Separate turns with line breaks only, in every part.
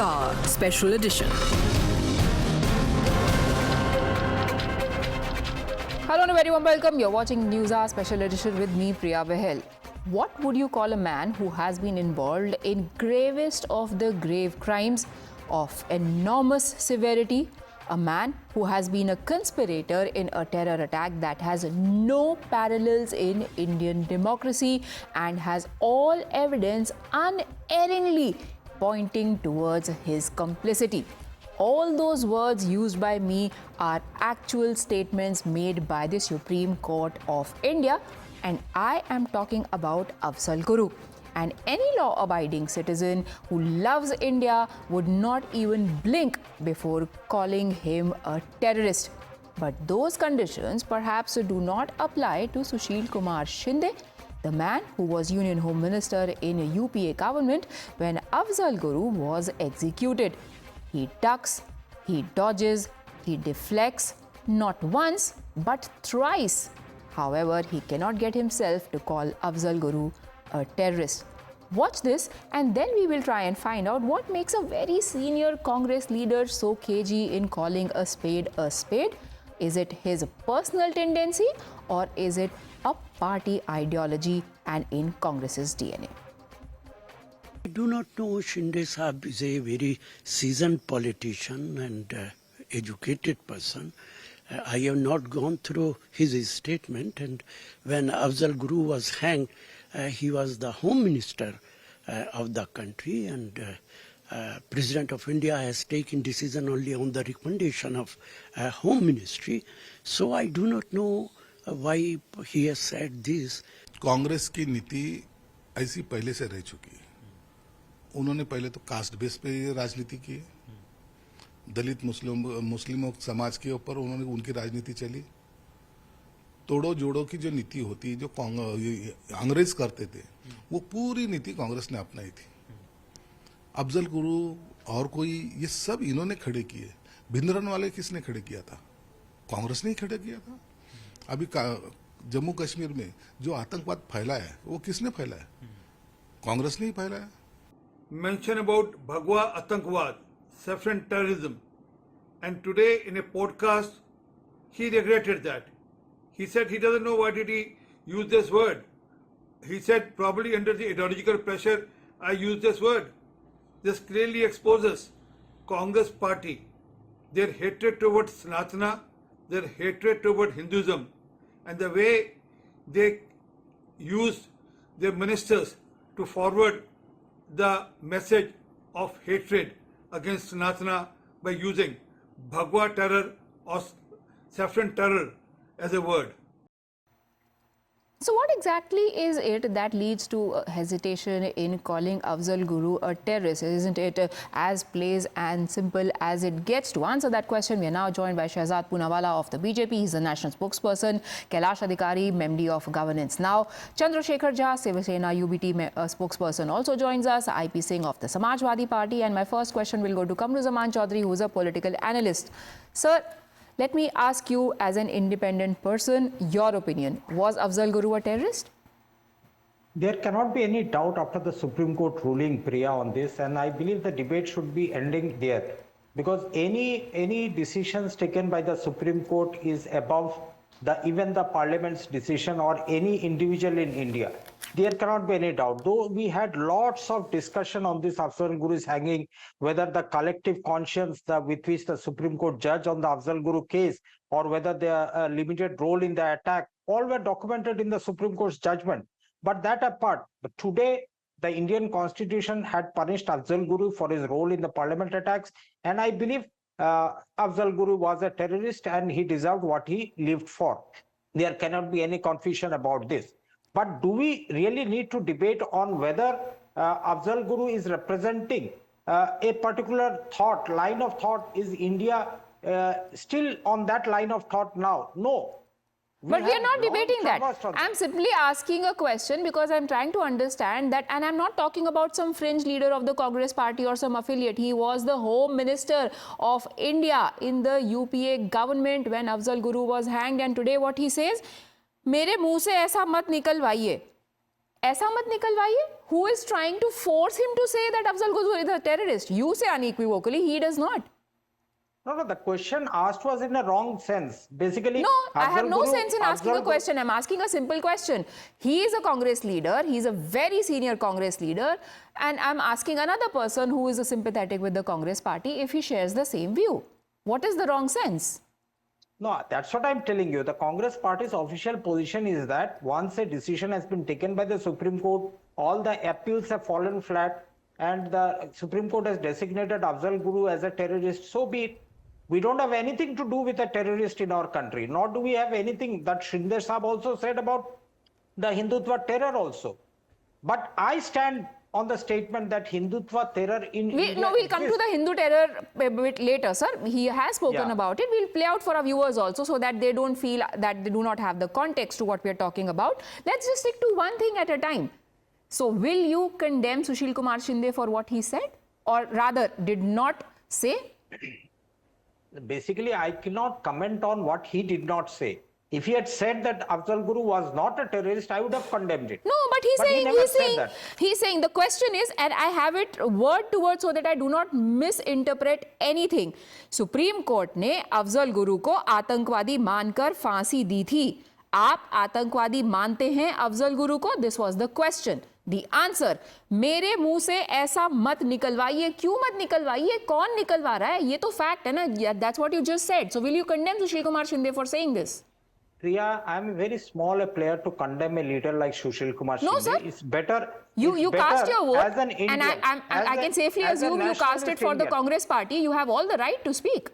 Newshour Special Edition. Hello and a very warm welcome. You're watching Newshour Special Edition with me, Priya Behel. What would you call a man who has been involved in gravest of the grave crimes of enormous severity? A man who has been a conspirator in a terror attack that has no parallels in Indian democracy and has all evidence unerringly pointing towards his complicity. All those words used by me are actual statements made by the Supreme Court of India, and I am talking about Afzal Guru. And any law-abiding citizen who loves India would not even blink before calling him a terrorist. But those conditions perhaps do not apply to Sushil Kumar Shinde, the man who was Union Home Minister in a UPA government when Afzal Guru was executed. He ducks, he dodges, he deflects, not once but thrice. However, he cannot get himself to call Afzal Guru a terrorist. Watch this and then we will try and find out what makes a very senior Congress leader so cagey in calling a spade a spade. Is it his personal tendency or is it a party ideology and in Congress's DNA?
I do not know. Shinde Sahab is a very seasoned politician and educated person. I have not gone through his statement, and when Afzal Guru was hanged, he was the Home Minister of the country, and President of India has taken decision only on the recommendation of Home Ministry. So I do not know why he has said this.
Congress की नीति ऐसी पहले से रह चुकी है. उन्होंने पहले तो कास्ट बेस पे राजनीति की, दलित मुस्लिमों समाज के ऊपर उन्होंने उनकी राजनीति चली. तोड़ो जोड़ो की जो नीति होती है, जो अंग्रेज करते थे, वो पूरी नीति कांग्रेस ने अपनाई थी. अफजल गुरु और कोई, ये सब इन्होंने खड़े किए. भिंडरन वाले किसने खड़े किया था? कांग्रेस ने ही खड़े किया था. अभी जम्मू कश्मीर में जो आतंकवाद फैला है, वो किसने फैलाया? कांग्रेस ने ही फैलाया.
Mention about Bhagwa Atankawad, saffron terrorism, and today in a podcast he regretted that. He said he doesn't know why did he use this word. He said probably under the ideological pressure I used this word. This clearly exposes Congress party, their hatred towards Sanatana, their hatred toward Hinduism, and the way they used their ministers to forward the message of hatred against Sanatana by using Bhagwa terror or saffron terror as a word.
So what exactly is it that leads to hesitation in calling Afzal Guru a terrorist? Isn't it as plain and simple as it gets? To answer that question, we are now joined by Shehzad Poonawala of the BJP. He's the national spokesperson. Kailash Adhikari, MD of Governance Now. Chandrasekhar Jha, Shiv Sena UBT spokesperson, also joins us. IP Singh of the Samajwadi Party. And my first question will go to Kamruzaman Chaudhary, who's a political analyst. Sir, let me ask you, as an independent person, your opinion. Was Afzal Guru a terrorist?
There cannot be any doubt after the Supreme Court ruling, Priya, on this, and I believe the debate should be ending there. Because any decisions taken by the Supreme Court is above even the Parliament's decision or any individual in India. There cannot be any doubt. Though we had lots of discussion on this Afzal Guru's hanging, whether the collective conscience with which the Supreme Court judged on the Afzal Guru case, or whether their limited role in the attack, all were documented in the Supreme Court's judgment. But that apart, but today the Indian Constitution had punished Afzal Guru for his role in the Parliament attacks, and I believe Afzal Guru was a terrorist and he deserved what he lived for. There cannot be any confusion about this. But do we really need to debate on whether Afzal Guru is representing a particular thought, line of thought? Is India still on that line of thought now? No.
But we are not debating that. I'm simply asking a question because I'm trying to understand that, and I'm not talking about some fringe leader of the Congress party or some affiliate. He was the Home Minister of India in the UPA government when Afzal Guru was hanged, and today what he says, मेरे मुंह से ऐसा मत निकलवाइए. ऐसा मत निकलवाइए. Who is trying to force him to say that Afzal Guru is a terrorist? You say unequivocally, he does not.
No, the question asked was in a wrong sense. Basically,
No, I have
Afzal
no
Guru-
sense in asking
Afzal
a
Guru-
question. I'm asking a simple question. He is a Congress leader. He's a very senior Congress leader. And I'm asking another person who is sympathetic with the Congress party if he shares the same view. What is the wrong sense?
No, that's what I'm telling you. The Congress party's official position is that once a decision has been taken by the Supreme Court, all the appeals have fallen flat, and the Supreme Court has designated Afzal Guru as a terrorist, so be it. We don't have anything to do with a terrorist in our country, nor do we have anything that Shinde Saab also said about the Hindutva terror also. But I stand on the statement that Hindutva terror in India
We'll come to
exists.
the Hindu terror a bit later, sir. He has spoken
Yeah.
about it. We'll play out for our viewers also so that they don't feel that they do not have the context to what we're talking about. Let's just stick to one thing at a time. So, will you condemn Sushil Kumar Shinde for what he said? Or rather, did not say?
Basically, I cannot comment on what he did not say. If he had said that Afzal Guru was not a terrorist, I would have condemned it.
No, but he's
But he
saying,
never said that.
he's saying the question is, and I have it word to word so that I do not misinterpret anything. Supreme Court ने अफजल गुरु को आतंकवादी मानकर फांसी दी थी. आप आतंकवादी मानते हैं अफजल गुरु को? This was the question. The answer, मेरे मुंह से ऐसा मत निकलवाइए. क्यों मत निकलवाइए? कौन निकलवा रहा है? ये तो fact है ना. That's what you just said. So will you condemn Sushil Kumar Shinde for saying this?
Priya, I am very small a player to condemn a leader like Sushil Kumar Shinde.
No, sir.
It's better.
You
it's
cast
better
your vote,
as an Indian,
and I can safely
as a
assume you cast it
nationalist
for the
Indian.
Congress party. You have all the right to speak.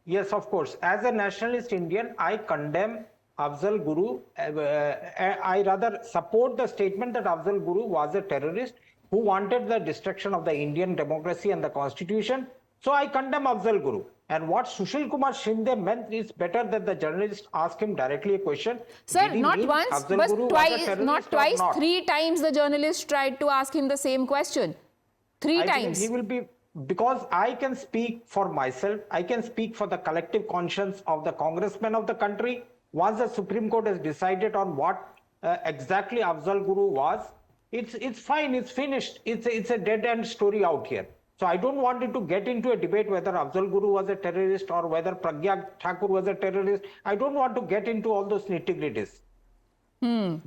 Yes, of course. As a nationalist Indian, I condemn Afzal Guru. I rather support the statement that Afzal Guru was a terrorist who wanted the destruction of the Indian democracy and the constitution. So I condemn Afzal Guru. And what Sushil Kumar Shinde meant is better that the journalist ask him directly a question.
Sir,
Did he
not
mean
once,
Afzal
but
Guru was a
twice,
terrorist
not
or
twice,
not?
3 times the journalist tried to ask him the same question. 3
I believe
times.
he will be, because I can speak for myself, I can speak for the collective conscience of the congressmen of the country. Once the Supreme Court has decided on what exactly Afzal Guru was, it's fine, it's finished. It's a dead end story out here. So I don't want it to get into a debate whether Afzal Guru was a terrorist or whether Pragya Thakur was a terrorist. I don't want to get into all those nitty-gritties.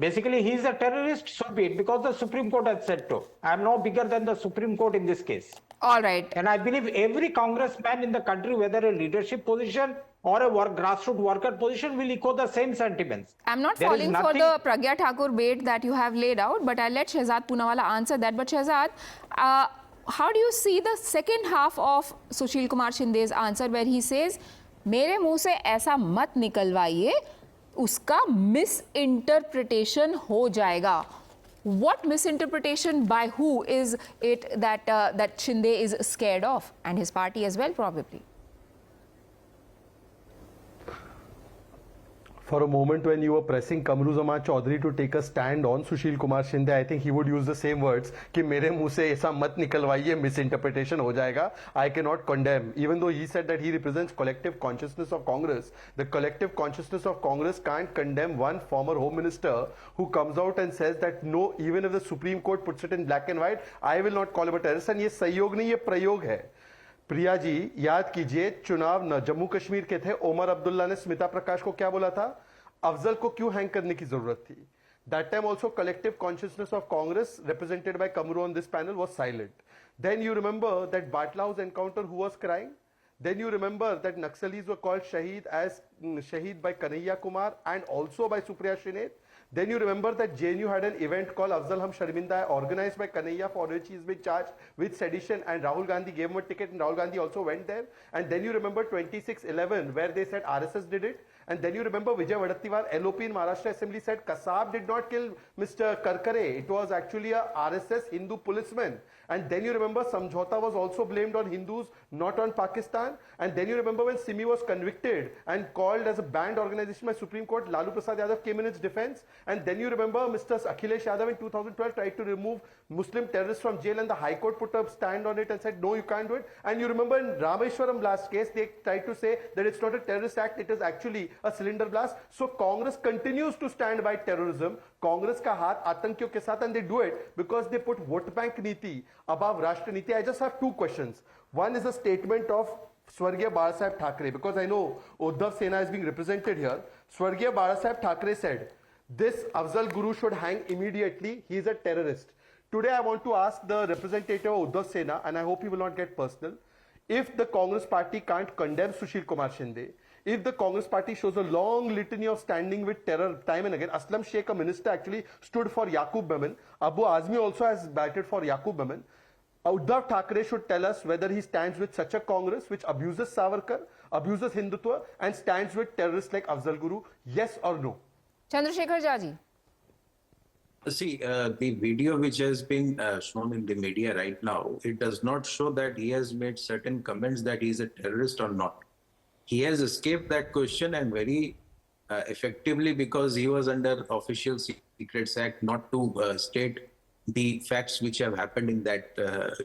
Basically, he is a terrorist, so be it, because the Supreme Court has said so. I am no bigger than the Supreme Court in this case.
All right.
And I believe every congressman in the country, whether a leadership position or a grassroots worker position, will echo the same sentiments.
I'm not
There is
falling for
nothing-
the Pragya Thakur bait that you have laid out, but I'll let Shehzad Poonawala answer that. But Shehzad, how do you see the second half of Sushil Kumar Shinde's answer where he says, मेरे मुंह से ऐसा मत निकलवाइए, उसका misinterpretation हो जाएगा. What misinterpretation by who is it that that Shinde is scared of, and his party as well probably?
For a moment when you were pressing Kamruzzaman Chaudhary to take a stand on Sushil Kumar Shinde, I think he would use the same words कि मेरे मुंह से ऐसा मत निकलवाइए, misinterpretation हो जाएगा. I cannot condemn. Even though he said that he represents collective consciousness of Congress, the collective consciousness of Congress can't condemn one former home minister who comes out and says that no, even if the Supreme Court puts it in black and white, I will not call him a terrorist. And ये सहयोग नहीं, ये प्रयोग है. प्रिया जी, याद कीजिए चुनाव न जम्मू कश्मीर के थे, ओमर अब्दुल्ला ने स्मिता प्रकाश को क्या बोला था? अफजल को क्यों हैंग करने की जरूरत थी? That time also collective consciousness of Congress represented by Kamru on this panel was silent. Then you remember that Batla House encounter, who was crying? Then you remember that Naxalis were called Shaheed as Shaheed by Kanhaiya Kumar and also by Supriya Shinde. Then you remember that JNU had an event called Afzal Hum Sharminda Hai, organized by Kanhaiya, for which he is being charged with sedition, and Rahul Gandhi gave him a ticket and Rahul Gandhi also went there. And then you remember 26/11 where they said RSS did it. And then you remember Vijay Vadattiwar, LOP in Maharashtra Assembly, said Kasab did not kill Mr. Karkare. It was actually a RSS Hindu policeman. And then you remember Samjhauta was also blamed on Hindus, not on Pakistan. And then you remember when Simi was convicted and called as a banned organization by Supreme Court, Lalu Prasad Yadav came in its defense. And then you remember Mr. Akhilesh Yadav in 2012 tried to remove Muslim terrorists from jail, and the High Court put a stand on it and said, no, you can't do it. And you remember in Rameshwaram last case, they tried to say that it's not a terrorist act, it is actually a cylinder blast. So Congress continues to stand by terrorism. Congress ka haath atankiyon ke saath, and they do it because they put vote bank niti above Rashtra niti. I just have two questions. One is a statement of Swargiya Balasaheb Thackeray, because I know Uddhav Sena is being represented here. Swargiya Balasaheb Thackeray said, this Afzal Guru should hang immediately. He is a terrorist. Today I want to ask the representative of Uddhav Sena, and I hope he will not get personal, if the Congress party can't condemn Sushil Kumar Shinde, if the Congress party shows a long litany of standing with terror time and again, Aslam Sheikh, a minister, actually stood for Yaqub Memon. Abu Azmi also has batted for Yaqub Memon. Uddhav Thackeray should tell us whether he stands with such a Congress which abuses Savarkar, abuses Hindutva, and stands with terrorists like Afzal Guru. Yes or no?
Chandrasekhar Jaji.
See, the video which has been shown in the media right now, it does not show that he has made certain comments that he is a terrorist or not. He has escaped that question, and very effectively, because he was under Official Secrets Act not to state the facts which have happened in that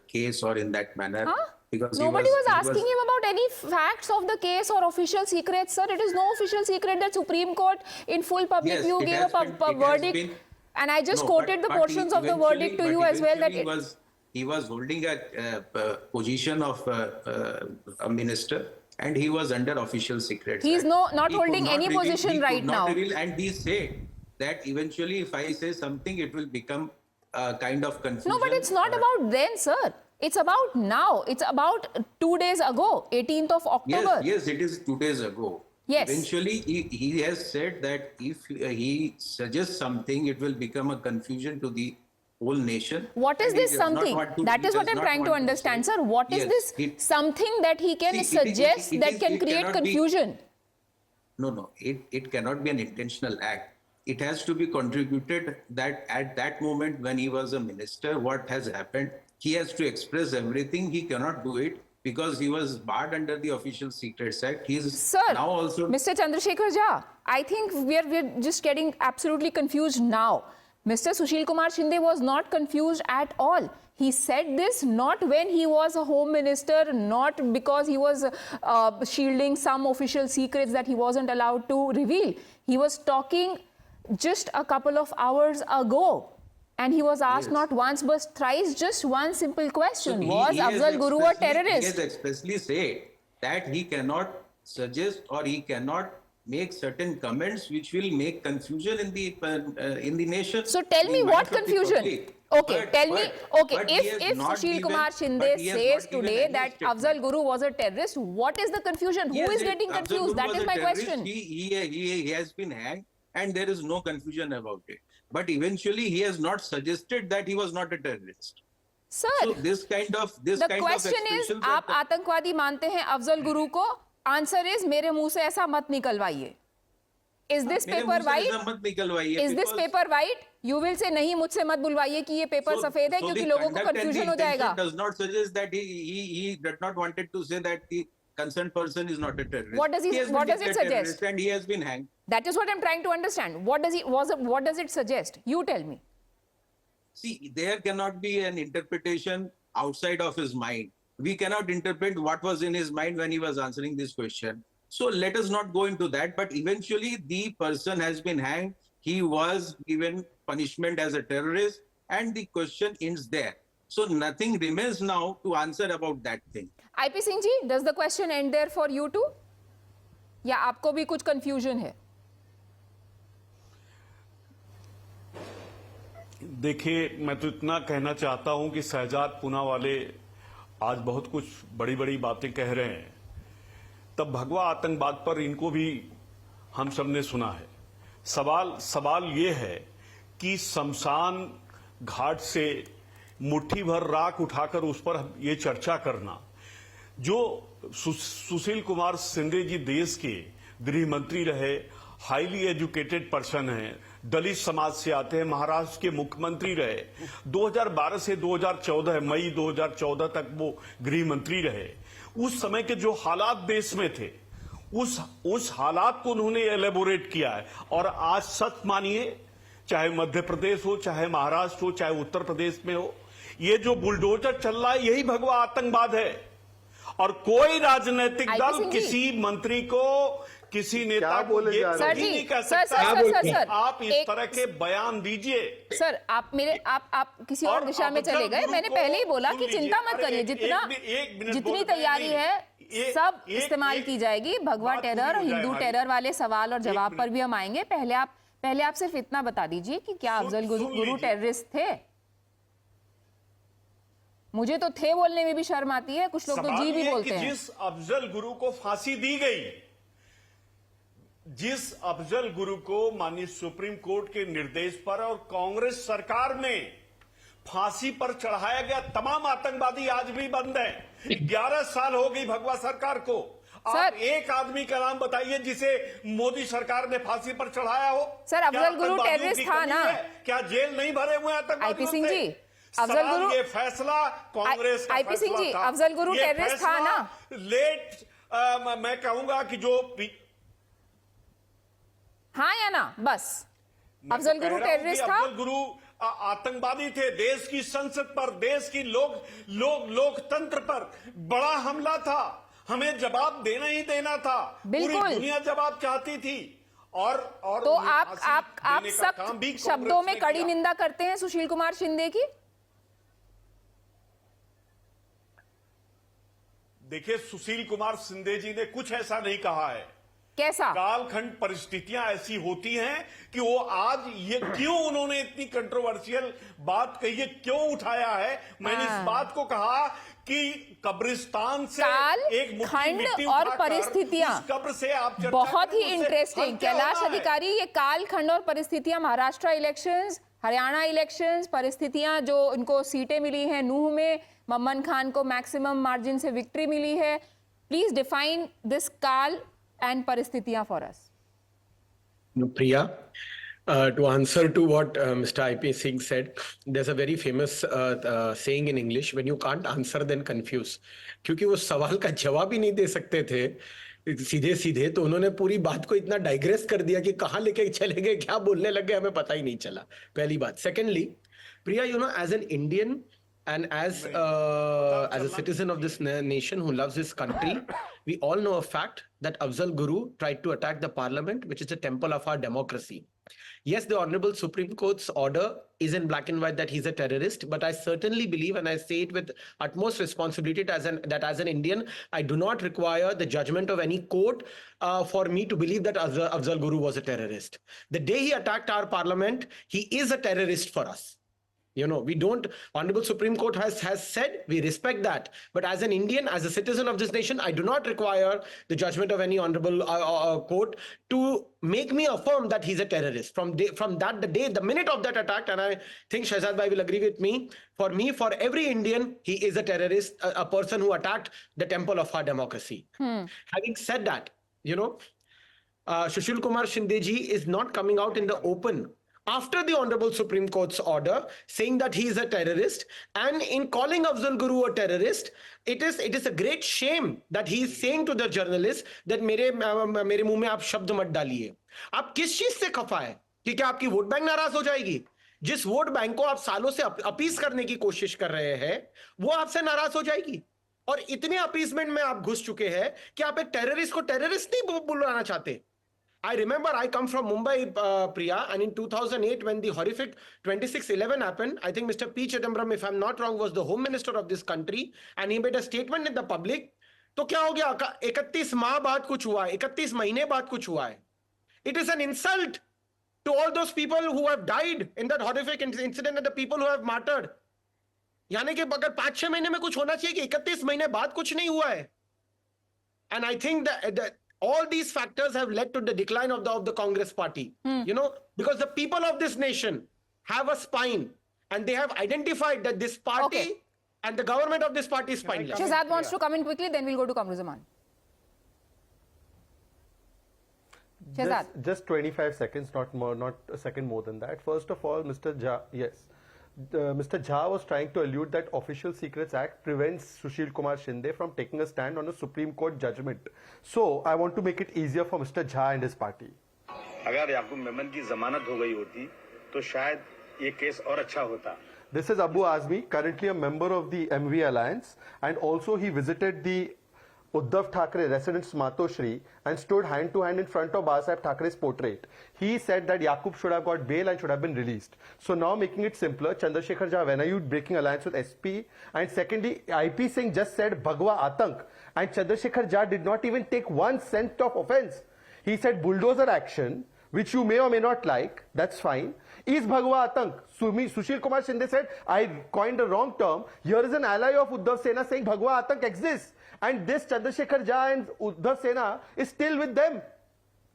case or in that manner.
Huh?
Because
Nobody was asking him about any facts of the case or official secrets, sir. It is no official secret that Supreme Court in full public view gave a verdict. And I just quoted the portions of the verdict to you as well. That
he was holding a position of a minister, and he was under Official Secrets Act.
He's not holding any position right now.
And he said that eventually, if I say something, it will become a kind of confusion.
No, but it's not about then, sir. It's about now. It's about 2 days ago, 18th of October.
Yes, it is 2 days ago.
Yes.
Eventually, he has said that if he suggests something, it will become a confusion to the whole nation.
What is this something? That is what I'm trying to understand, sir. What is this something that he can suggest that can create confusion?
No. It cannot be an intentional act. It has to be contributed that at that moment when he was a minister, what has happened, he has to express everything. He cannot do it because he was barred under the Official Secrets Act.
Sir,
now also...
Mr. Chandrasekhar Jha, I think we're just getting absolutely confused now. Mr. Sushil Kumar Shinde was not confused at all. He said this not when he was a home minister, not because he was shielding some official secrets that he wasn't allowed to reveal. He was talking just a couple of hours ago. And he was asked not once but thrice just one simple question.
So
was Afzal Guru a terrorist?
He has expressly said that he cannot suggest or he cannot make certain comments which will make confusion in the nation.
So tell me what confusion? Okay, tell me. Okay, if Sushil Kumar Shinde says today that Afzal Guru was a terrorist, what is the confusion? Who is getting confused? That is my question.
He has been hanged, and there is no confusion about it. But eventually, he has not suggested that he was not a terrorist.
Sir,
so this kind of
question is, आप आतंकवादी मानते हैं अफजल गुरु को? Answer is, मेरे मुंह से ऐसा मत निकलवाइए. Is this paper white? Is this paper white? You will say नहीं मुझसे मत बुलवाइए कि ये पेपर सफेद है क्योंकि लोगों को confusion हो जाएगा.
Does not suggest that he did not wanted to say that the concerned person is not a terrorist.
What does it suggest?
And he has been hanged.
That is what I'm trying to understand. What does it suggest? You tell me.
See, there cannot be an interpretation outside of his mind. We cannot interpret what was in his mind when he was answering this question. So let us not go into that. But eventually, the person has been hanged. He was given punishment as a terrorist, and the question ends there. So nothing remains now to answer about that thing.
IP Singh ji, does the question end there for you too? या आपको भी कुछ confusion है?
देखिए, मैं तो इतना कहना चाहता हूं कि शहजाद पूना वाले आज बहुत कुछ बड़ी बड़ी बातें कह रहे हैं. तब भगवा आतंकवाद पर इनको भी हम सबने सुना है. सवाल ये है कि शमशान घाट से मुट्ठी भर राख उठाकर उस पर ये चर्चा करना. जो सुशील कुमार शिंदे जी देश के गृह मंत्री रहे, हाईली एजुकेटेड पर्सन हैं, दलित समाज से आते हैं, महाराष्ट्र के मुख्यमंत्री रहे, 2012 से 2014 मई 2014 तक वो गृह मंत्री रहे. उस समय के जो हालात देश में थे, उस हालात को उन्होंने एलेबोरेट किया है. और आज सच मानिए, चाहे मध्य प्रदेश हो, चाहे महाराष्ट्र हो, चाहे उत्तर प्रदेश में हो, ये जो बुलडोजर चल रहा है, यही भगवा आतंकवाद है. और कोई राजनीतिक दल किसी मंत्री को किसी नेता
क्या
को
बोले
ये
जा रहे
सर
कभी
जी,
नहीं कह
सर
सकता
सर
आप इस तरह के बयान दीजिए।
सर आप किसी और दिशा में चले गए। मैंने पहले ही बोला कि चिंता मत करिए, जितनी तैयारी है सब इस्तेमाल की जाएगी। भगवा टेरर, हिंदू टेरर वाले सवाल और जवाब पर भी हम आएंगे। पहले आप सिर्फ इतना बता दीजिए कि क्या अफजल गुरु टेररिस्ट थे? मुझे तो थे बोलने में भी शर्म आती है, कुछ लोग तो जी भी बोलते हैं।
जिस अफजल गुरु को फांसी दी गई, जिस अफजल गुरु को माननीय सुप्रीम कोर्ट के निर्देश पर और कांग्रेस सरकार में फांसी पर चढ़ाया गया, तमाम आतंकवादी आज भी बंद हैं। 11 साल हो गई भगवा सरकार को। आप एक आदमी का नाम बताइए जिसे मोदी सरकार ने फांसी पर चढ़ाया हो।
सर, अफजल गुरु टेररिस्ट था ना?
क्या जेल नहीं भरे हुए आतंकवादियों?
आईपी सिंह जी, अफजल गुरु,
ये फैसला कांग्रेस का
आईपी सिंह जी,
फैसला था।
अफजल गुरु
ये
टेररिस्ट था ना?
मैं कहूंगा कि जो
हाँ या ना, बस अफजल गुरु टेररिस्ट था।
अफजल गुरु आतंकवादी थे। देश की संसद पर, देश की लोकतंत्र पर बड़ा हमला था। हमें जवाब देना ही देना था। पूरी दुनिया जवाब चाहती थी। और
तो आप सख्त शब्दों में कड़ी निंदा करते हैं सुशील कुमार शिंदे की?
देखिए, सुशील कुमार शिंदे जी ने कुछ ऐसा नहीं कहा है।
कैसा?
कालखंड परिस्थितियां ऐसी होती हैं कि वो आज ये क्यों उन्होंने इतनी कंट्रोवर्शियल बात कही है, क्यों उठाया है। मैंने इस बात को कहा कि कब्रिस्तान से एक मुट्ठी मिट्टी
और
उठाकर
परिस्थितियां,
उस कब्र से आप चर्चा
बहुत ही
करें, उससे
इंटरेस्टिंग।
फर्क क्या
कैलाश
होना है?
अधिकारी, ये कालखंड और परिस्थितियां, महाराष्ट्र इलेक्शंस, हरियाणा इलेक्शंस, परिस्थितियां जो इनको सीटें मिली हैं, नूह में मम्मन खान को मैक्सिमम मार्जिन से विक्ट्री मिली है। प्लीज डिफाइन दिस काल and paristhitiya for us.
No, Priya, to answer to what Mr. IP Singh said, there's a very famous saying in English, when you can't answer then confuse. क्योंकि वो सवाल का जवाब ही नहीं दे सकते थे सीधे सीधे, तो उन्होंने पूरी बात को इतना डाइग्रेस कर दिया कि कहाँ लेके चले गए, क्या बोलने लग गए, हमें पता ही नहीं चला। पहली बात। Secondly, Priya, you know, as an Indian and as a citizen of this nation who loves his country, we all know a fact that Afzal Guru tried to attack the parliament, which is a temple of our democracy. Yes, the Honorable Supreme Court's order is in black and white that he's a terrorist, but I certainly believe, and I say it with utmost responsibility, that as an Indian, I do not require the judgment of any court for me to believe that Afzal Guru was a terrorist. The day he attacked our parliament, he is a terrorist for us. You know, we don't, Honorable Supreme Court has said, we respect that. But as an Indian, as a citizen of this nation, I do not require the judgment of any honorable court to make me affirm that he's a terrorist. The minute of that attack, and I think Shahzad Bhai will agree with me, for every Indian, he is a terrorist, a person who attacked the temple of our democracy. Having said that, you know, Sushil Kumar Shinde ji is not coming out in the open after the Honorable Supreme Court's order saying that he is a terrorist, and in calling Afzal Guru a terrorist, it is a great shame that he is saying to the journalist that मेरे मुंह में आप शब्द मत डालिए। आप किस चीज से खफा है? कि क्या आपकी वोट बैंक नाराज हो जाएगी? जिस वोट बैंक को आप सालों से अपीस करने की कोशिश कर रहे हैं, वो आपसे नाराज हो जाएगी। और इतने अपीसमेंट में आप घुस चुके हैं कि आप एक टेररिस्ट को टेररिस्ट नहीं बुलाना चाहते। I remember I come from Mumbai, Priya, and in 2008 when the horrific 26/11 happened, I think Mr. P. Chidambaram, if I'm not wrong, was the Home Minister of this country, and he made a statement in the public. तो क्या हो गया? 31 माह बाद कुछ हुआ है, 31 महीने बाद कुछ हुआ है। It is an insult to all those people who have died in that horrific incident and the people who have martyred. यानी कि अगर 5-6 महीने में कुछ होना चाहिए कि 31 महीने बाद कुछ नहीं हुआ है। And I think that all these factors have led to the decline of the Congress party. You know, because the people of this nation have a spine, and they have identified that this party and the government of this party is spineless.
Shahzad wants to come in quickly, then we'll go to Kamruzaman. Shahzad.
Just 25 seconds, not a second more than that. First of all, Mr. Jha, yes. Mr. Jha was trying to allude that Official Secrets Act prevents Sushil Kumar Shinde from taking a stand on a Supreme Court judgment. So, I want to make it easier for Mr. Jha and his party.
अगर याकूब मेमन की जमानत हो गई होती तो शायद ये case और अच्छा होता.
This is Abu Azmi, currently a member of the MV Alliance, and also he visited the Uddhav Thackeray residence Matoshri and stood hand to hand in front of Babasaheb Thackeray's portrait. He said that Yaqub should have got bail and should have been released. So now making it simpler, Chandrasekhar Jha, when are you breaking alliance with SP? And secondly, IP Singh just said Bhagwa Atank, and Chandrasekhar Jha did not even take 1 cent of offense. He said bulldozer action, which you may or may not like, that's fine, is Bhagwa Atank. Sushil Kumar Shinde said, I coined a wrong term. Here is an ally of Uddhav Sena saying Bhagwa Atank exists. And this Chandrasekhar Jha and Uddhav Sena is still with them.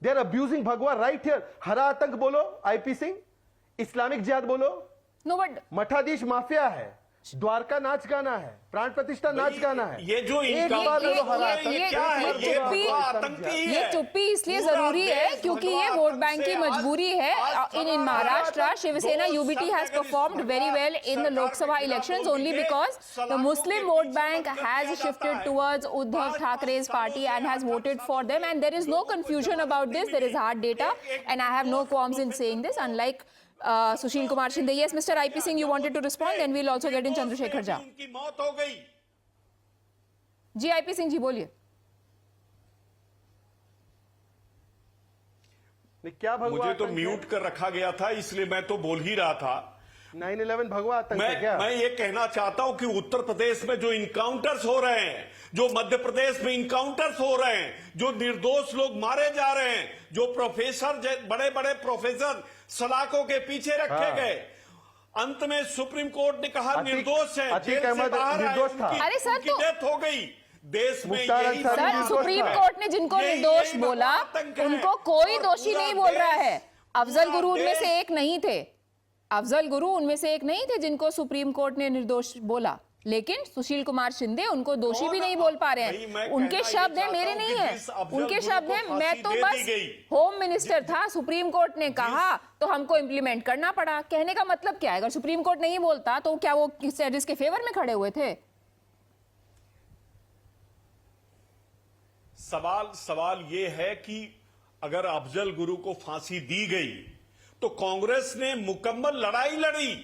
They are abusing Bhagwa right here. Hara Atank bolo, IP Singh. Islamic Jihad bolo.
No, but
Mathadish Mafia hai. Dwarka नाच गाना है, प्राण प्रतिष्ठा नाच गाना है।
ये जो
ये चुप्पी इसलिए जरूरी है क्योंकि ये वोट बैंक की मजबूरी है। इन Maharashtra Shiv Sena UBT has performed very well in the Lok Sabha elections only because the Muslim vote bank has shifted towards Uddhav Thackeray's party and has voted for them, and there is no confusion about this. There is hard data and I have no qualms in saying this, unlike Sushil Kumar Shinde. Yes, Mr. IP Singh, you wanted to respond, then we'll also get in Chandrasekhar Jha.
उनकी मौत हो गई।
जी IP Singh ji बोलिए।
क्या भगवा
मुझे तो mute कर रखा गया था, इसलिए मैं तो बोल ही रहा था।
9/11 भगवा आतंक है क्या?
मैं ये कहना चाहता हूं कि उत्तर प्रदेश में जो इनकाउंटर्स हो रहे हैं, जो मध्य प्रदेश में इनकाउंटर्स हो रहे हैं, जो निर्दोष लोग मारे जा रहे हैं, जो प्रोफेसर, बड़े बड़े प्रोफेसर सलाखों के पीछे रखे गए, अंत में सुप्रीम कोर्ट ने कहा निर्दोष है, जेल से बाहर आए, उनकी डेथ हो गई। देश में यही
सर, सुप्रीम कोर्ट ने जिनको निर्दोष बोला उनको कोई दोषी नहीं बोल रहा है। अफजल गुरु उनमें से एक नहीं थे। अफजल गुरु उनमें से एक नहीं थे जिनको सुप्रीम कोर्ट ने निर्दोष बोला, लेकिन सुशील कुमार शिंदे उनको दोषी भी नहीं बोल पा रहे हैं। उनके शब्द हैं, मेरे नहीं है, उनके शब्द हैं। मैं तो बस होम मिनिस्टर था, सुप्रीम कोर्ट ने कहा तो हमको इंप्लीमेंट करना पड़ा। कहने का मतलब क्या है? अगर सुप्रीम कोर्ट नहीं बोलता तो क्या वो टेररिस्ट के फेवर में खड़े हुए थे?
सवाल ये है कि अगर अफजल गुरु को फांसी दी गई तो कांग्रेस ने मुकम्मल लड़ाई लड़ी।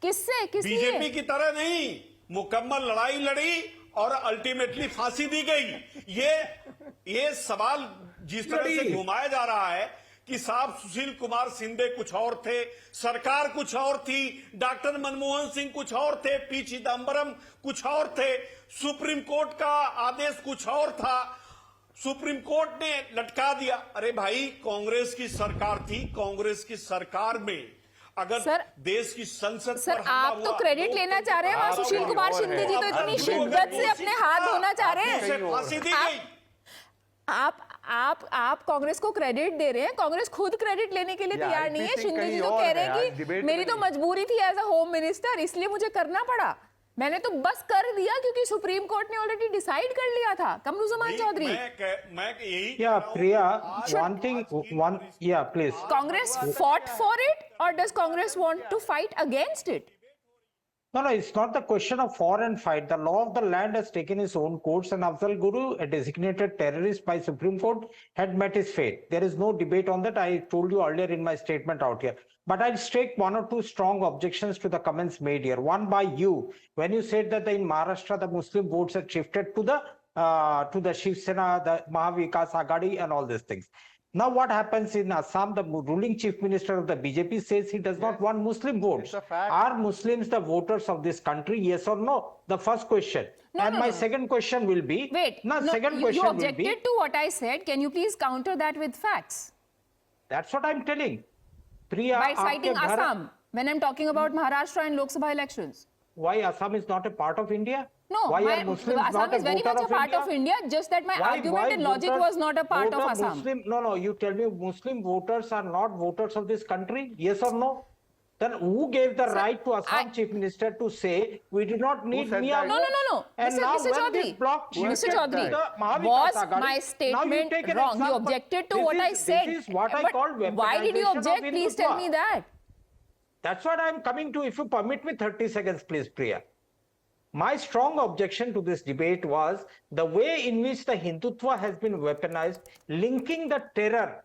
किससे?
बीजेपी की तरह नहीं, मुकम्मल लड़ाई लड़ी और अल्टीमेटली फांसी दी गई। ये सवाल जिस तरह से घुमाया जा रहा है कि साहब सुशील कुमार शिंदे कुछ और थे, सरकार कुछ और थी, डॉक्टर मनमोहन सिंह कुछ और थे, पी चिदम्बरम कुछ और थे, सुप्रीम कोर्ट का आदेश कुछ और था, सुप्रीम कोर्ट ने लटका दिया। अरे भाई, कांग्रेस की सरकार थी, कांग्रेस की सरकार में अगर
सर,
देश की संसद
सर आप तो क्रेडिट लेना चाह रहे हैं और सुशील कुमार शिंदे जी तो इतनी शिद्दत से अपने हाथ धोना चाह रहे हैं।
फांसी दी गई।
आप कांग्रेस को क्रेडिट दे रहे हैं, कांग्रेस खुद क्रेडिट लेने के लिए तैयार नहीं है। शिंदे जी तो कह रहे हैं कि मेरी तो मजबूरी थी एज अ होम मिनिस्टर, इसलिए मुझे करना पड़ा। मैंने तो बस कर दिया क्योंकि सुप्रीम कोर्ट ने ऑलरेडी डिसाइड कर लिया था। कमरुज़मान चौधरी,
मैं यही
Priya, please.
Congress fought for it or does Congress want to fight against it?
No, it's not the question of for and fight. The law of the land has taken its own course, and Afzal Guru, a designated terrorist by Supreme Court, had met his fate. There is no debate on that. I told you earlier in my statement out here. But I'll stake one or two strong objections to the comments made here. One by you, when you said that in Maharashtra the Muslim votes had shifted to the Shiv Sena, the Mahavikas Aghadi, and all these things. Now what happens in Assam? The ruling chief minister of the BJP says he does not want Muslim votes. Are Muslims the voters of this country? Yes or no? The first question. My second question will be.
Wait. You objected to what I said. Can you please counter that with facts?
That's what I'm telling. Priya,
by citing Assam when I'm talking about Maharashtra and Lok Sabha elections.
Why Assam is not a part of India?
No,
why are Muslims
Assam
not
is very much a part of India, just that my argument and logic was not a part of Assam.
No, you tell me Muslim voters are not voters of this country, yes or no? Then who gave the right to Assam chief minister to say we do not need Mia?
No.
And
Mr. Chaudhary, was my statement wrong? You objected to what I said.
This is what I call weaponization.
Why did you object? Please tell me that.
That's what I'm coming to. If you permit me 30 seconds, please, Priya. My strong objection to this debate was the way in which the Hindutva has been weaponized, linking the terror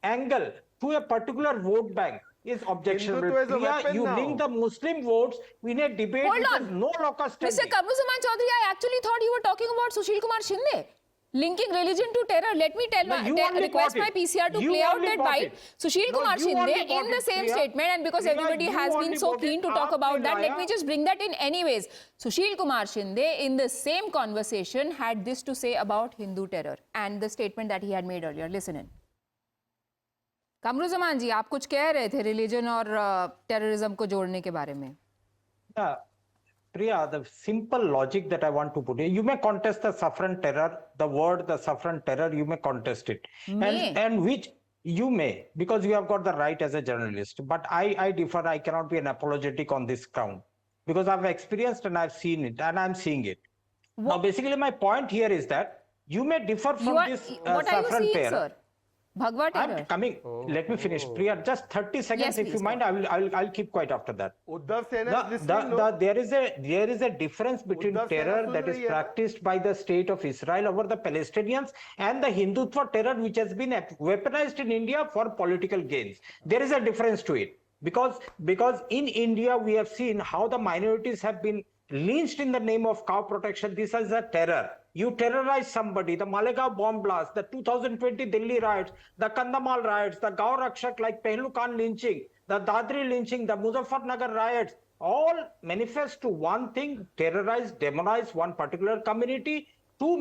angle to a particular vote bank. is objectionable.
Hindutva is a
Priya,
weapon
you
now.
link the Muslim votes in a debate
Hold
which
on.
has no locus
Mr.
standi.
Kamruzaman Chaudhary, I actually thought you were talking about Sushil Kumar Shinde. Linking religion to terror. Let me
No, you only
request
bought
my
it.
PCR to
You
play out
only
that
bought
bite.
it.
Sushil
No,
Kumar
you
Shinde
only
in
bought
the
it,
same
Priya.
statement, and because
Priya,
everybody
you
has been
only
so
bought it.
keen to talk
Aapne
about that, let me
laya.
just bring that in anyways. Sushil Kumar Shinde in the same conversation had this to say about Hindu terror and the statement that he had made earlier. Listen in. कमरुज़मान जी, आप कुछ कह रहे थे religion और terrorism को जोड़ने के बारे में.
Yeah. Priya, the simple logic that I want to put in, you may contest the saffron terror, the word the saffron terror, you may contest it.
May.
And which you may, because you have got the right as a journalist. But I differ, I cannot be an apologetic on this count. Because I've experienced and I've seen it and I'm seeing it. Now, basically, my point here is that you may differ from this
what are you
saffron
seeing,
terror.
sir? Bhagwa terror.
I'm coming. Let me finish. Priya, just 30 seconds,
Yes,
if
please,
you mind. I'll keep quiet after that.
Uddhav Sena is listening.
There is a difference between
Uddhav Sena
terror
sun
that is
rahi hai na?
practiced by the state of Israel over the Palestinians and the Hindutva terror which has been weaponized in India for political gains. There is a difference to it. Because in India we have seen how the minorities have been lynched in the name of cow protection. This is a terror. You terrorize somebody, the Malegaon bomb blast, the 2020 Delhi riots, the Kandhamal riots, the Gau Rakshak like Pehlu Khan lynching, the Dadri lynching, the Muzaffarnagar riots, all manifest to one thing: terrorize, demonize one particular community for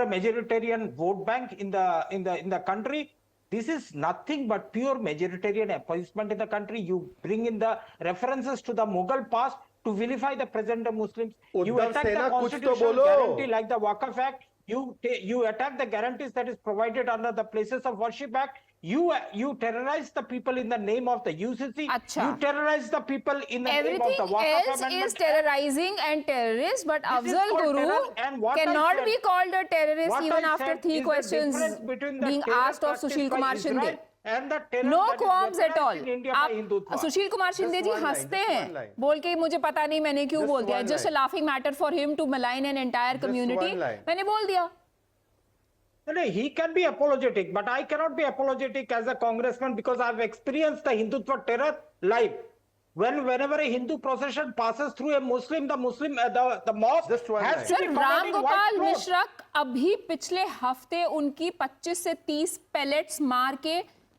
a majoritarian vote bank in the country. This is nothing but pure majoritarian appeasement in the country. You bring in the references to the Mughal past to vilify the present Muslims. You
Uddhav
attack
Sena,
the
kuch to
constitutional
bolo.
guarantee like the Waqf Act. You attack the guarantees that is provided under the Places of Worship Act. You terrorize the people in the name of the UCC.
Acha.
You terrorize the people in the name of
Everything
the Waqf
else
Amendment
is
Act.
terrorizing and terrorist, but
This is
Afzal
called
Guru
terror, and what I
cannot
said-
be called a terrorist
What
even
I
after
said
3
is the
questions
difference between the
being
terror
asked of
practiced
Sushil
by
Kumar
Israel
Shinde.
and the terror
No
that is
qualms at all.
weaponized in India by
आप
Hindutva.
Sushil Kumar Shinde जी
one line,
हंसते
just
हैं
one line.
बोल के मुझे पता नहीं मैंने क्यों
Just
बोल दिया.
one
Just a
line.
laughing matter for him to malign an entire community.
one line.
मैंने बोल दिया.
No, he can be apologetic, but I cannot be apologetic as a congressman because I've experienced the Hindutva terror live. Whenever a Hindu procession passes through a Muslim, the mosque
Just one
has
line.
to be
sir
covered
Ram
in white
Gopal
clothes.
Mishra अभी पिछले हफ्ते उनकी 25 से 30 pallets मार के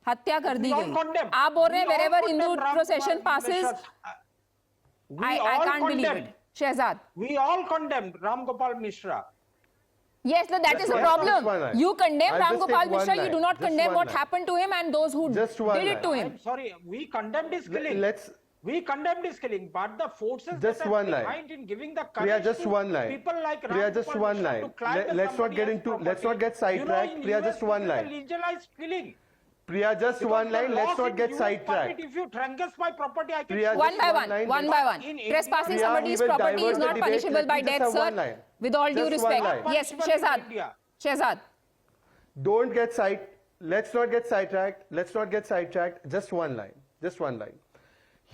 हत्या कर दी
We all
गई.
condemn.
आप बोल रहे हैं
We all
wherever
condemn
Hindu
Ram
procession
Gopal
passes,
Mishra's- We
I
all
can't believe
condemn.
it. Shehzad.
We all condemn Ram Gopal Mishra.
Yes, that is the
one-
problem.
just one line.
You condemn
I'll
Ram
just
Gopal
take one
Mishra, you
line.
do not
Just
condemn
one
what
line.
happened to him and those who
Just one
did it to
line.
him.
I'm sorry, we condemned his killing. We condemned his killing, but the forces
Just
that are
one line.
behind in giving the
Priya,
courage
just
to
one line.
people like
Priya,
Ram
just
Gopal
one
Mishra
line.
to climb the
Let's not
somebody
get
else's
into-
property.
let's not get sidetracked.
in
Priya,
US,
just one
this is a
line.
legalized killing.
Priya, just
Because
one
the
line. Let's
laws
not
in
get
US
sidetracked.
permit, if you transgress my property, I can
Priya,
sue
One
you.
by
one
one,
line,
one
just-
by one.
In India,
Trespassing
Priya,
somebody's
we will
property is
divert the
not
debate.
punishable
Let
by
me just
death,
have
sir.
one line.
With all due
Just one
respect.
line.
Yes,
Punishable in
Shehzad.
India.
Shehzad.
Don't get let's not get sidetracked. Let's not get sidetracked. Just one line. Just one line.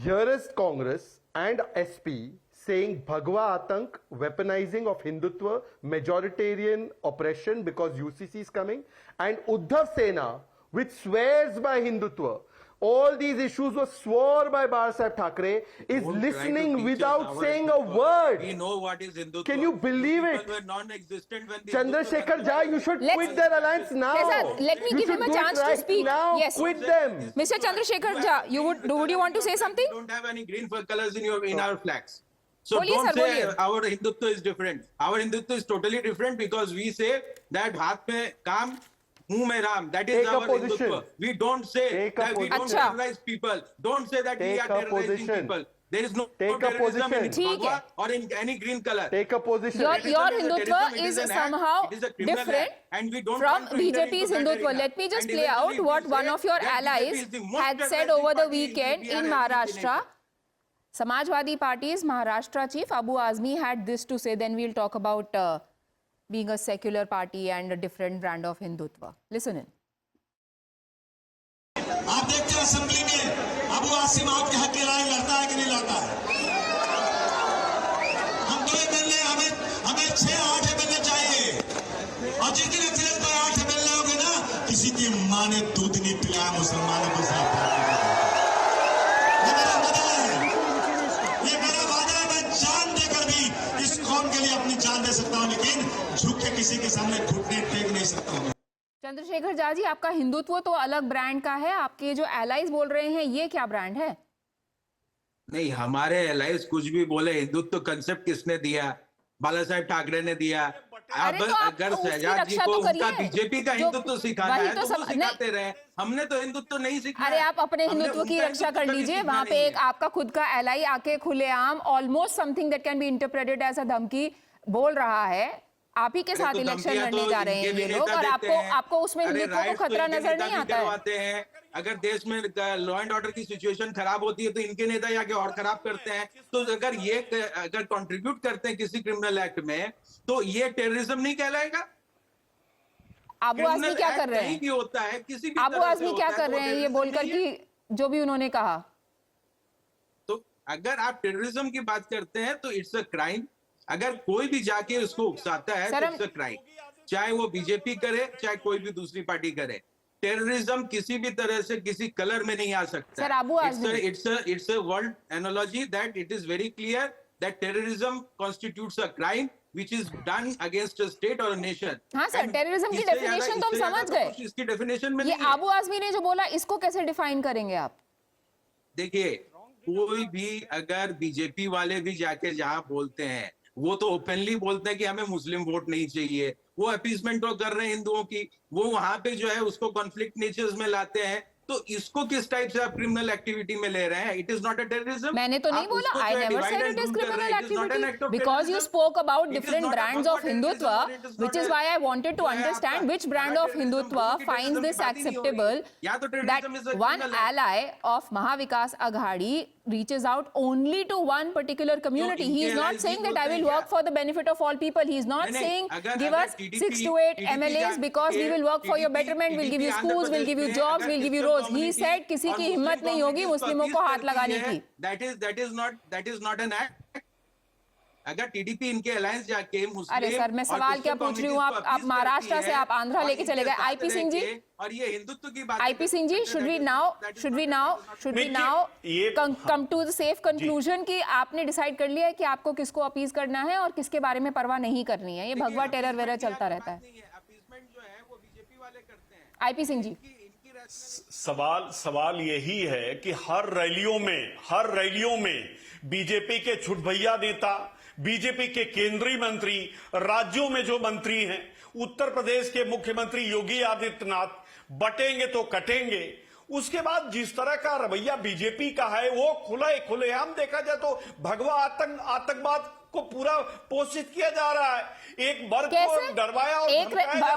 Here is Congress and SP saying Bhagwa Atank, weaponizing of Hindutva, majoritarian oppression because UCC is coming, and Uddhav Sena, which swears by Hindutva. All these issues were swore by Barasaheb Thackeray, is
Don't try to
listening
teach
without
us our
saying a
Hindutva.
word.
We know what is Hindutva.
Can you believe
Those
it?
people were non-existent when the
Chandrasekhar
Hindutva
Jha, you should
Let's-
quit their alliance now.
Shehzad, let me
You
give him
should
a
do it
chance to
right
speak.
Now.
Yes.
Quit them.
Mr. Chandrasekhar Jha, would you want to say something?
We don't have any green colors in our flags. So
Boliye,
don't
sir,
say
boliye.
our Hindutva is different. Our Hindutva is totally different because we say that haath mein kam, muh mein ram. That is
Take a
our
position.
Hindutva. We don't say
Take a
that we don't
position.
terrorize people. Don't say that we
Take
are
a
terrorizing
position.
people. There is no
Take a
terrorism in
position.
ठीक है.
Bhagwa or in any green color.
Take a position.
Your
Terrorism is a
Hindutva
terrorism, it
is
an act,
somehow
it is a criminal
different
act, and we don't
from
want to enter into
BJP's
that
Hindutva.
arena.
Let me just
And
play out
eventually
what
we
one
say
of your
that BJP
allies
is the most
had said
terrorizing
over the
party
weekend
we are
in
having
Maharashtra. Samajwadi Party's Maharashtra chief Abu Azmi had this to say. Then we'll talk about being a secular party and a different brand of Hindutva. Listen in.
आप देखते हैं assembly में अबू आसिम आपके हक की लड़ाई लड़ता है कि नहीं लड़ता है। हम 2 एमएलए हमें 6-8 एमएलए चाहिए और जिस दिन अखिलेश भाई 8 एमएलए होंगे ना किसी की माँ ने दूध नहीं पिलाया मुसलमानों को साफ किसी के सामने घुटने टेक नहीं सकता हूँ।
चंद्रशेखर झा जी, आपका हिंदुत्व तो अलग ब्रांड का है, आपके जो एलाइज बोल रहे हैं ये क्या ब्रांड है?
नहीं, हमारे एलाइज कुछ भी बोले, हिंदुत्व कंसेप्ट किसने दिया? बाला साहेब ठाकरे ने दिया। अब
तो आप
अगर
उसकी
शहजाद जी
रक्षा
को
तो
उनका
करिए।
बीजेपी का
जो-
हिंदुत्व सिखाना
वही
है
तो
तो
सब-
वो सिखाते रहे। हमने तो हिंदुत्व नहीं सीखा।
अरे आप अपने हिंदुत्व की रक्षा कर लीजिए। वहां पे एक आपका खुद का एलाई आके खुलेआम almost something that can be interpreted as a धमकी बोल रहा है। आप ही के साथ
तो
इलेक्शन
धमकियां
लड़ने
तो
जा रहे हैं
इनके
ये
भी
लोग,
नेता
और
देते हैं।
आपको उसमें
अरे
हिंदुत्व को
राइट्स
खतरा
इनके
नजर
नेता
नहीं
भी
आता है।
करवाते हैं। अगर देश में लॉ एंड ऑर्डर की सिचुएशन खराब होती है तो इनके नेता जाके और खराब करते हैं। तो अगर कंट्रीब्यूट करते हैं किसी क्रिमिनल एक्ट में तो ये टेररिज्म नहीं कहलाएगा?
आबू आजमी क्या कर रहे
कहीं भी
हैं?
होता है, किसी भी
आबू
तरह से
आजमी क्या
होता है,
कर
तो
रहे हैं ये
terrorism
बोलकर
नहीं है।
कि जो भी उन्होंने कहा?
तो अगर आप टेररिज्म की बात करते हैं तो इट्स अ क्राइम। अगर कोई भी जाके उसको उकसाता है
सर,
तो
हम-
इट्स अ क्राइम, चाहे वो बीजेपी करे चाहे कोई भी दूसरी पार्टी करे। टेररिज्म किसी भी तरह से किसी कलर में नहीं आ सकता।
Sir, Abu Azmi-
it's a world analogy that it is very clear that terrorism constitutes a crime which is done against a state or a nation.
हाँ सर, टेररिज्म की डेफिनेशन तो हम समझ गए।
इसकी डेफिनेशन में
ये
नहीं है।
आबू आजमी ने जो बोला इसको कैसे डिफाइन करेंगे आप?
देखिए, कोई भी अगर बीजेपी वाले भी जाके जहां बोलते हैं वो तो ओपनली बोलते हैं कि हमें मुस्लिम वोट नहीं चाहिए, वो अपीसमेंट तो कर रहे हैं हिंदुओं की, वो वहां पे जो है उसको कॉन्फ्लिक्ट नेचर्स में लाते हैं। तो इसको किस टाइप से आप क्रिमिनल एक्टिविटी में ले रहे हैं? It is not a terrorism.
मैंने तो नहीं बोला, I never said it is criminal activity because you spoke about different brands of Hindutva, which is why I wanted to understand which brand of Hindutva finds this acceptable, that one ally of Maha Vikas Aghadi reaches out only to one particular community. He is not saying that I will work for the benefit of all people. He is not saying give us 6 to 8 MLAs because we will work for your betterment, we'll give you schools, we'll give you jobs, we'll give you roads. He said किसी की हिम्मत नहीं होगी मुस्लिमों को हाथ लगाने की।
That is not an act. अगर टीडीपी इनके अलायंस जाके मुस्लिम,
अरे सर, मैं सवाल क्या पूछ रही हूँ, आप महाराष्ट्र से आप आंध्रा लेके चले गए। आईपी सिंह जी,
और ये हिंदुत्व की बात,
IP Singh ji, should we now come to the safe conclusion कि आपने डिसाइड कर लिया है कि आपको किसको अपीज करना है और किसके बारे में परवाह नहीं करनी है? ये भगवा टेरर वेरर चलता रहता है।
अपीसमेंट जो है वो बीजेपी वाले करते हैं।
आईपी सिंह जी,
सवाल यही है कि हर रैलियों में बीजेपी के छुटभैया नेता, बीजेपी के केंद्रीय मंत्री, राज्यों में जो मंत्री हैं, उत्तर प्रदेश के मुख्यमंत्री योगी आदित्यनाथ बटेंगे तो कटेंगे। उसके बाद जिस तरह का रवैया बीजेपी का है वो खुलेआम देखा जाए तो भगवा आतंकवाद को पूरा पोषित किया जा रहा है। एक वर्ग को डरवाया और
एक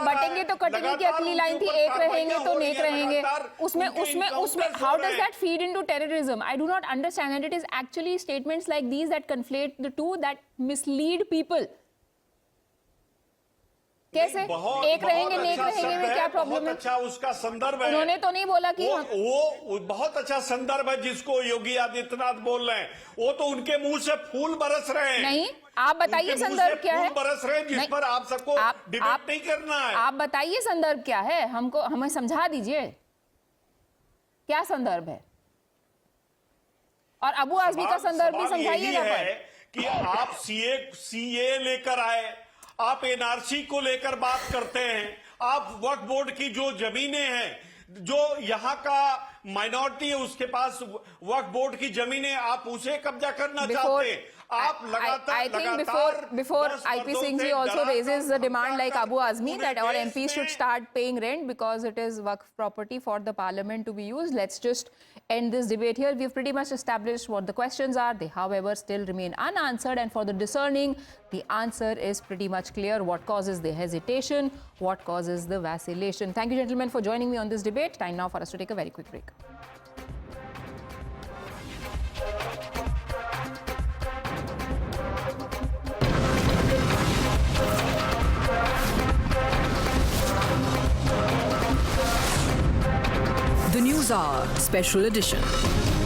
बटेंगे तो कटेंगे की अगली लाइन थी, एक रहेंगे तो नेक रहेंगे। उसमें how does that feed into terrorism? I do not understand, and it is actually statements like these that conflate the two, that mislead people. कैसे एक रहेंगे नेक रहेंगे में क्या प्रॉब्लम है?
अच्छा उसका संदर्भ है।
उन्होंने तो नहीं बोला कि
वो बहुत अच्छा संदर्भ है जिसको योगी आदित्यनाथ बोल रहे हैं। वो तो उनके मुंह से फूल बरस रहे हैं।
नहीं, आप बताइए संदर्भ क्या है?
फूल बरस रहे हैं जिस पर आप सबको डिबेट नहीं करना है।
आप बताइए संदर्भ क्या है, हमें समझा दीजिए क्या संदर्भ है, और अबू आजमी का संदर्भ भी समझाइएगा।
कि आप सीए लेकर आए, आप एनआरसी को लेकर बात करते हैं, आप वक्फ बोर्ड की जो जमीनें हैं, जो यहाँ का माइनॉरिटी है उसके पास वक्फ बोर्ड की जमीनें, आप उसे कब्जा करना चाहते हैं। आप
I think before IP Singh ji also raises the demand like Abu Azmi that our MPs should start paying rent because it is Waqf property for the parliament to be used. Let's just end this debate here. We've pretty much established what the questions are. They, however, still remain unanswered, and for the discerning, the answer is pretty much clear. What causes the hesitation? What causes the vacillation? Thank you, gentlemen, for joining me on this debate. Time now for us to take a very quick break.
The Newshour Special Edition.